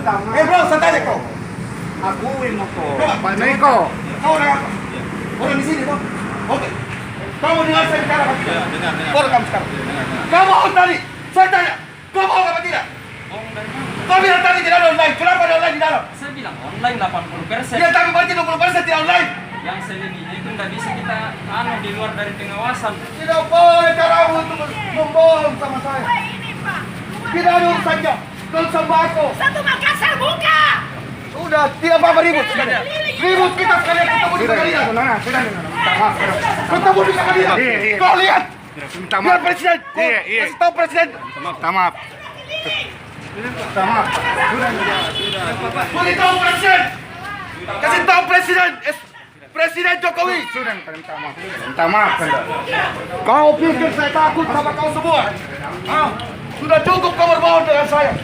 bro, santai kau. Akuin mo ko. Pak Niko. Kau orang apa? Orang di sini tuh. Oke. Kamu dengar saya bicara apa tidak? Dengar. Kau rekam sekarang. Dengar. Kamu mau tadi? Saya tanya. Kau mau apa tidak? Kau bilang tadi tidak ada online. Kenapa ada online di dalam? Saya bilang online 80%. Ya tapi berarti 20% tidak online. Yang selebihnya itu nggak bisa kita di luar dari pengawasan. Tidak boleh caramu untuk membohong sama saya. Tidak ada urusannya. Kalau sembako. Satu Makassar buka. Sudah, tidak apa-apa ribut. Ribut kita sekalian ketemu di pengadilan. Ketemu di pengadilan. Kau lihat. Biar presiden. Kasih tahu presiden. Maaf. Beritahu presiden. Kasih tahu presiden. Presiden Jokowi. Sudah minta maaf. Kau pikir saya takut sama kau semua? Sudah cukup kau berbohong dengan saya.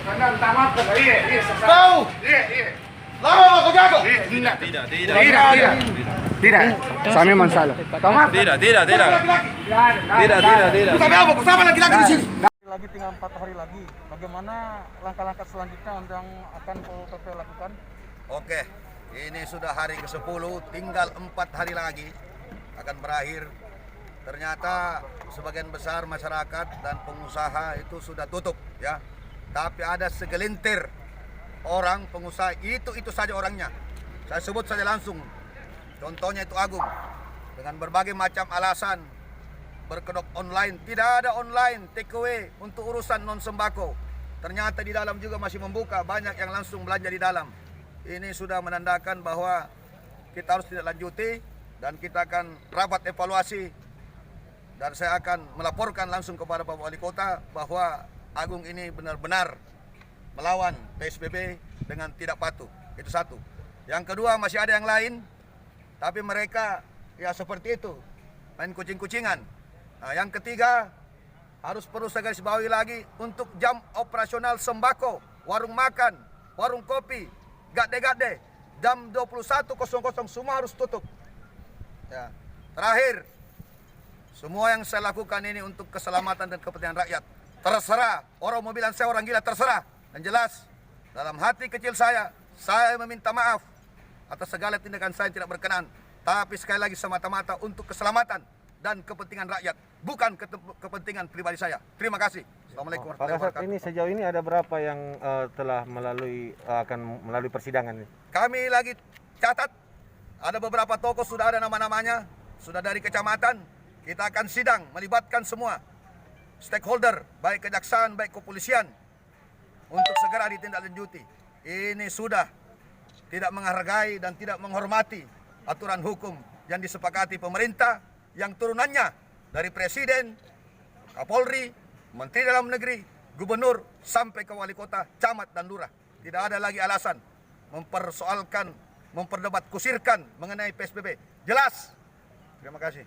Minta maaf. Kau. Lama kau jago. Tidak. Saya memang salah. Tidak. Sampai apa? Sama laki-laki di sini. Lagi tinggal 4 hari lagi. Bagaimana langkah-langkah selanjutnya yang akan Pol PP lakukan? Oke, ini sudah hari ke-10, tinggal 4 hari lagi akan berakhir. Ternyata sebagian besar masyarakat dan pengusaha itu sudah tutup ya. Tapi ada segelintir orang pengusaha, itu saja orangnya. Saya sebut saja langsung. Contohnya itu Agung. Dengan berbagai macam alasan berkedok online, tidak ada online take away untuk urusan non sembako. Ternyata di dalam juga masih membuka, banyak yang langsung belanja di dalam. Ini sudah menandakan bahwa kita harus tidak lanjuti dan kita akan rapat evaluasi dan saya akan melaporkan langsung kepada Pak Wali Kota bahwa Agung ini benar-benar melawan PSBB dengan tidak patuh. Itu satu. Yang kedua, masih ada yang lain, tapi mereka ya seperti itu, main kucing-kucingan. Nah, yang ketiga, perlu saya garis bawahi lagi untuk jam operasional sembako, warung makan, warung kopi, gade-gade, jam 21.00 semua harus tutup. Ya. Terakhir, semua yang saya lakukan ini untuk keselamatan dan kepentingan rakyat. Terserah, orang mau bilang saya orang gila, terserah. Yang jelas, dalam hati kecil saya meminta maaf atas segala tindakan saya yang tidak berkenan. Tapi sekali lagi semata-mata untuk keselamatan dan kepentingan rakyat, bukan kepentingan pribadi saya. Terima kasih. Assalamualaikum warahmatullahi wabarakatuh. Ini sejauh ini ada berapa yang telah akan melalui persidangan ini? Kami lagi catat, ada beberapa tokoh sudah ada nama-namanya, sudah dari kecamatan. Kita akan sidang, melibatkan semua stakeholder, baik kejaksaan, baik kepolisian, untuk segera ditindaklanjuti. Ini sudah tidak menghargai dan tidak menghormati aturan hukum yang disepakati pemerintah, yang turunannya dari Presiden, Kapolri, Menteri Dalam Negeri, Gubernur, sampai ke Wali Kota, Camat, dan Lurah. Tidak ada lagi alasan mempersoalkan, memperdebat kusirkan mengenai PSBB. Jelas. Terima kasih.